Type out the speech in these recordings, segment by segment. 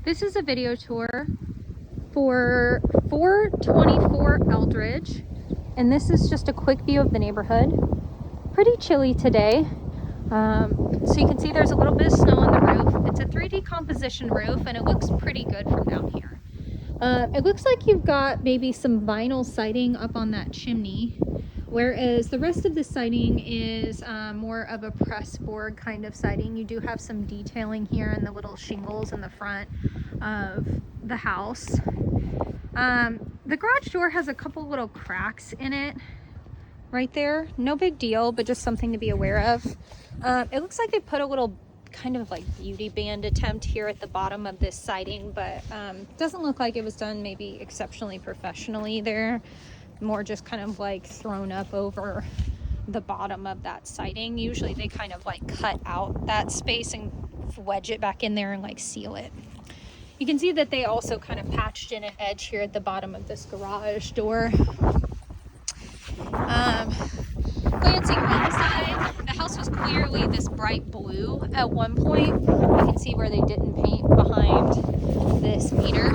This is a video tour for 424 Eldridge, and this is just a quick view of the neighborhood. Pretty chilly today, so you can see there's a little bit of snow on the roof. It's a 3D composition roof, and it looks pretty good from down here. It looks like you've got maybe some vinyl siding up on that chimney, whereas the rest of the siding is more of a press board kind of siding. You do have some detailing here in the little shingles in the front of the house. The garage door has a couple little cracks in it right there. No big deal, but just something to be aware of. It looks like they put a little kind of like beauty band attempt here at the bottom of this siding, but doesn't look like it was done maybe exceptionally professionally there. More just kind of like thrown up over the bottom of that siding. Usually they kind of like cut out that space and wedge it back in there and like seal it. You can see that they also kind of patched in an edge here at the bottom of this garage door. Glancing around the side, the house was clearly this bright blue at one point. You can see where they didn't paint behind this meter.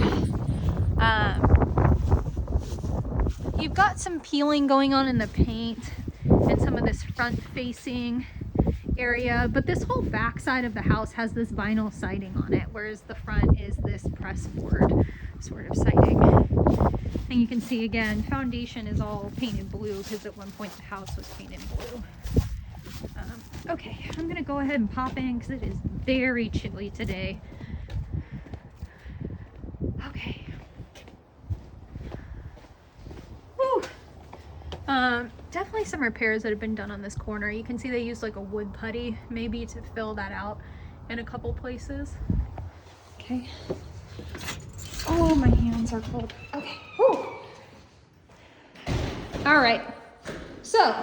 You've got some peeling going on in the paint and some of this front facing area, but this whole back side of the house has this vinyl siding on it, whereas the front is this press board sort of siding. And you can see again, foundation is all painted blue because at one point the house was painted blue. Okay, I'm gonna go ahead and pop in because it is very chilly today. Okay. Whew. Definitely some repairs that have been done on this corner. You can see they used like a wood putty maybe to fill that out in a couple places. Okay. Oh, my hands are cold. Okay. Whew. All right. So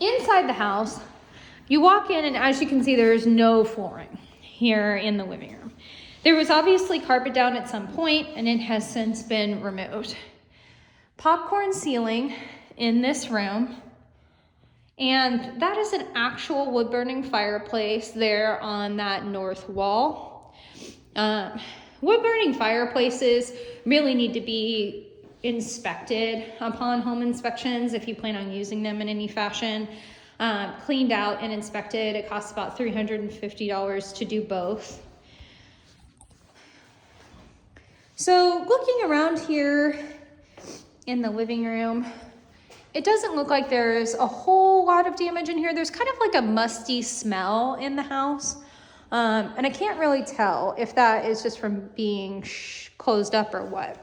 inside the house, you walk in and as you can see, there is no flooring here in the living room. There was obviously carpet down at some point and it has since been removed. Popcorn ceiling in this room. And that is an actual wood burning fireplace there on that north wall. Wood burning fireplaces really need to be inspected upon home inspections if you plan on using them in any fashion. Cleaned out and inspected. It costs about $350 to do both. So looking around here in the living room, it doesn't look like there's a whole lot of damage in here. There's kind of like a musty smell in the house. And I can't really tell if that is just from being closed up or what.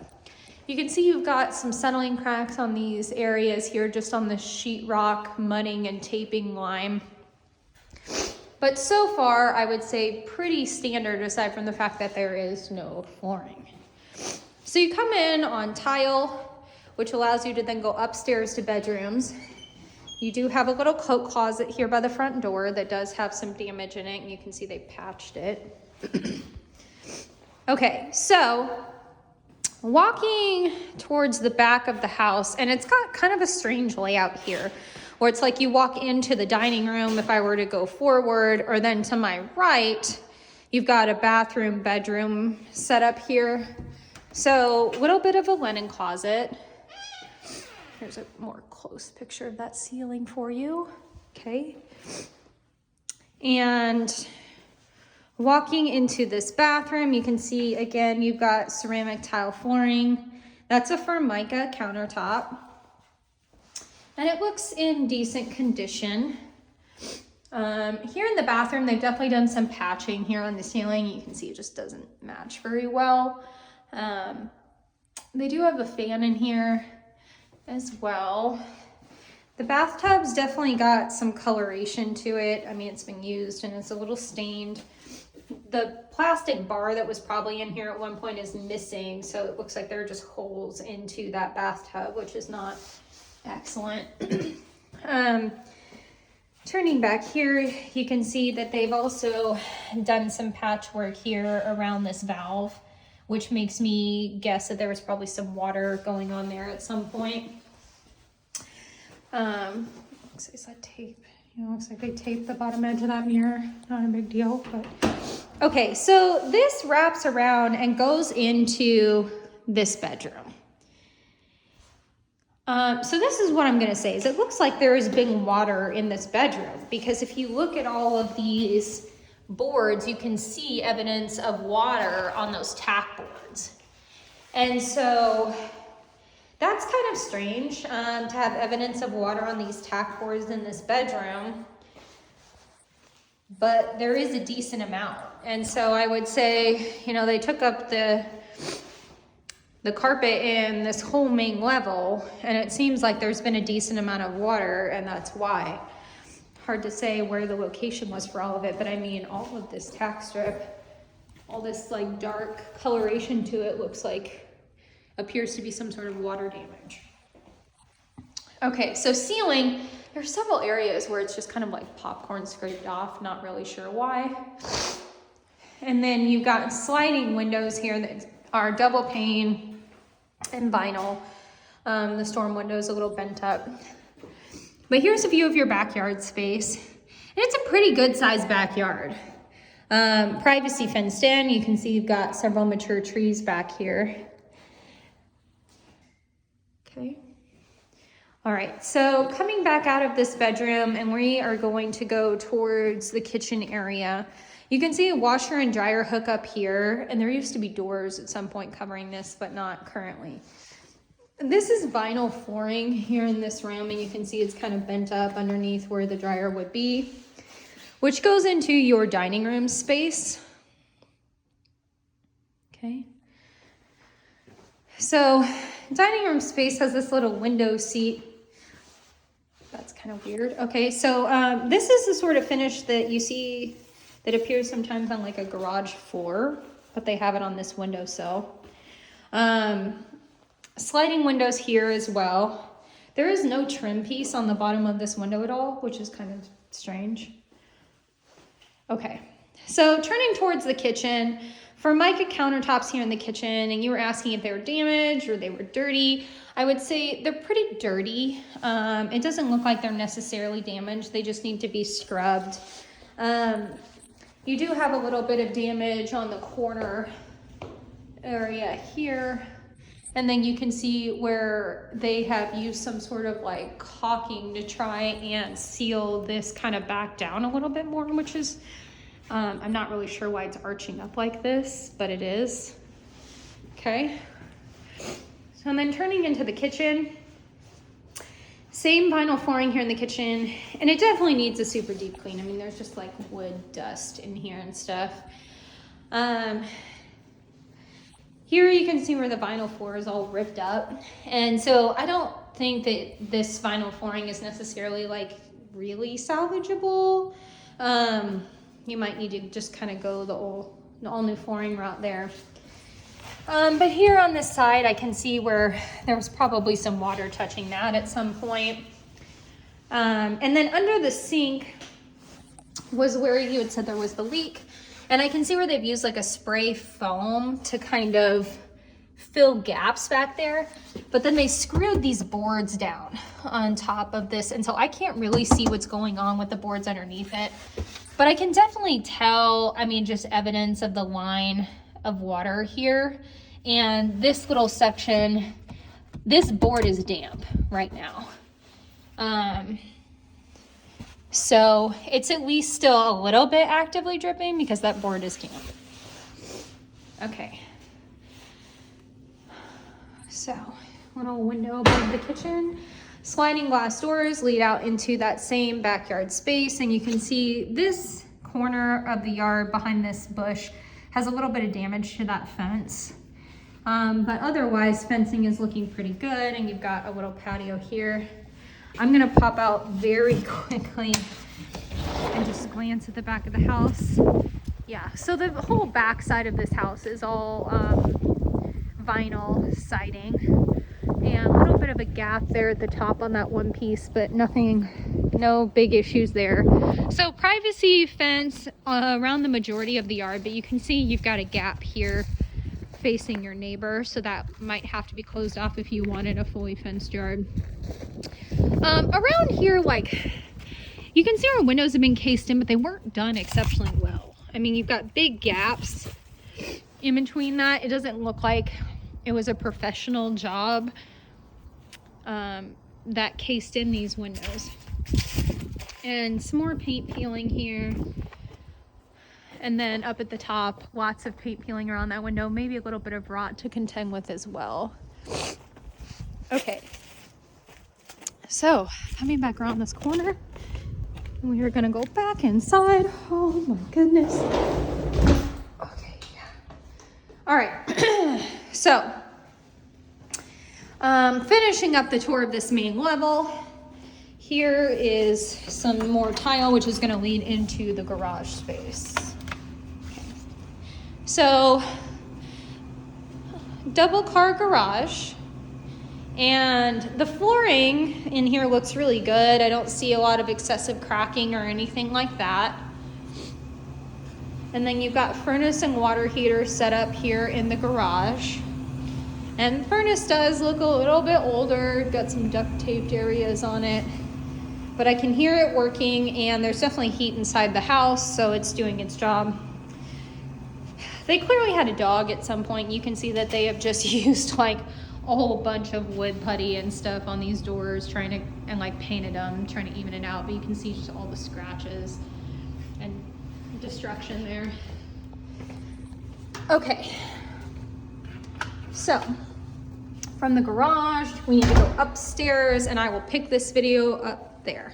You can see you've got some settling cracks on these areas here, just on the sheetrock, mudding and taping line. But so far, I would say pretty standard aside from the fact that there is no flooring. So you come in on tile, which allows you to then go upstairs to bedrooms. You do have a little coat closet here by the front door that does have some damage in it, and you can see they patched it. Okay, so walking towards the back of the house, and it's got kind of a strange layout here, where it's like you walk into the dining room if I were to go forward, or then to my right, you've got a bathroom, bedroom set up here. So a little bit of a linen closet. Here's a more close picture of that ceiling for you. Okay. And walking into this bathroom, you can see again, you've got ceramic tile flooring. That's a Formica countertop. And it looks in decent condition. Here in the bathroom, they've definitely done some patching here on the ceiling. You can see it just doesn't match very well. They do have a fan in here as well. The bathtub's definitely got some coloration to it. I mean, it's been used and it's a little stained. The plastic bar that was probably in here at one point is missing, so it looks like there are just holes into that bathtub, which is not excellent. Turning back here, you can see that they've also done some patchwork here around this valve, which makes me guess that there was probably some water going on there at some point. Looks like it's that tape. You know, looks like they taped the bottom edge of that mirror. Not a big deal, but Okay, so this wraps around and goes into this bedroom. So this is what I'm going to say, is it looks like there has been water in this bedroom, because if you look at all of these boards, you can see evidence of water on those tack boards. And so that's kind of strange, to have evidence of water on these tack boards in this bedroom, but there is a decent amount. And so I would say, you know, they took up the carpet in this whole main level, and it seems like there's been a decent amount of water, and that's why. Hard to say where the location was for all of it, but I mean, all of this tack strip, all this like dark coloration to it looks like, appears to be some sort of water damage. Okay, so ceiling, there's several areas where it's just kind of like popcorn scraped off, not really sure why. And then you've got sliding windows here that are double pane and vinyl. The storm window is a little bent up. But here's a view of your backyard space. And it's a pretty good sized backyard. Privacy fenced in. You can see you've got several mature trees back here. Okay. All right, so coming back out of this bedroom, and we are going to go towards the kitchen area. You can see a washer and dryer hook up here, and there used to be doors at some point covering this, but not currently. This is vinyl flooring here in this room, and you can see it's kind of bent up underneath where the dryer would be, which goes into your dining room space. Okay. So dining room space has this little window seat. That's kind of weird. Okay, so this is the sort of finish that you see that appears sometimes on like a garage floor, but they have it on this windowsill. Sliding windows here as well. There is no trim piece on the bottom of this window at all, which is kind of strange. Okay, so turning towards the kitchen, Formica countertops here in the kitchen, and you were asking if they were damaged or they were dirty. I would say they're pretty dirty. It doesn't look like they're necessarily damaged. They just need to be scrubbed. You do have a little bit of damage on the corner area here. And then you can see where they have used some sort of like caulking to try and seal this kind of back down a little bit more, which is, I'm not really sure why it's arching up like this, but it is. Okay. So and then turning into the kitchen, same vinyl flooring here in the kitchen, and it definitely needs a super deep clean. I mean, there's just like wood dust in here and stuff. Here you can see where the vinyl floor is all ripped up. And so I don't think that this vinyl flooring is necessarily like really salvageable. You might need to just kind of go the all new flooring route there. But here on this side, I can see where there was probably some water touching that at some point. And then under the sink was where you had said there was the leak. And I can see where they've used like a spray foam to kind of fill gaps back there. But then they screwed these boards down on top of this. And so I can't really see what's going on with the boards underneath it. But I can definitely tell, I mean, just evidence of the line of water here. And this little section, this board is damp right now. So it's at least still a little bit actively dripping because that board is damp. Okay. So little window above the kitchen. Sliding glass doors lead out into that same backyard space. And you can see this corner of the yard behind this bush has a little bit of damage to that fence. But otherwise fencing is looking pretty good. And you've got a little patio here. I'm gonna pop out very quickly and just glance at the back of the house. Yeah, so the whole back side of this house is all vinyl siding, and a little bit of a gap there at the top on that one piece, but no big issues there. So privacy fence around the majority of the yard, but you can see you've got a gap here facing your neighbor, so that might have to be closed off if you wanted a fully fenced yard. Around here, like, you can see our windows have been cased in, but they weren't done exceptionally well. I mean, you've got big gaps in between that. It doesn't look like it was a professional job that cased in these windows. And some more paint peeling here. And then up at the top, lots of paint peeling around that window, maybe a little bit of rot to contend with as well. Okay, so coming back around this corner, we are gonna go back inside. Oh my goodness. Okay, all right, so finishing up the tour of this main level, here is some more tile, which is gonna lead into the garage space. Okay. So, double car garage. And the flooring in here looks really good. I don't see a lot of excessive cracking or anything like that. And then you've got furnace and water heater set up here in the garage. And the furnace does look a little bit older, got some duct taped areas on it. But I can hear it working, and there's definitely heat inside the house, so it's doing its job. They clearly had a dog at some point. You can see that they have just used like a whole bunch of wood putty and stuff on these doors, and like painted them, trying to even it out, but you can see just all the scratches and destruction there. Okay, so from the garage, we need to go upstairs, and I will pick this video up there.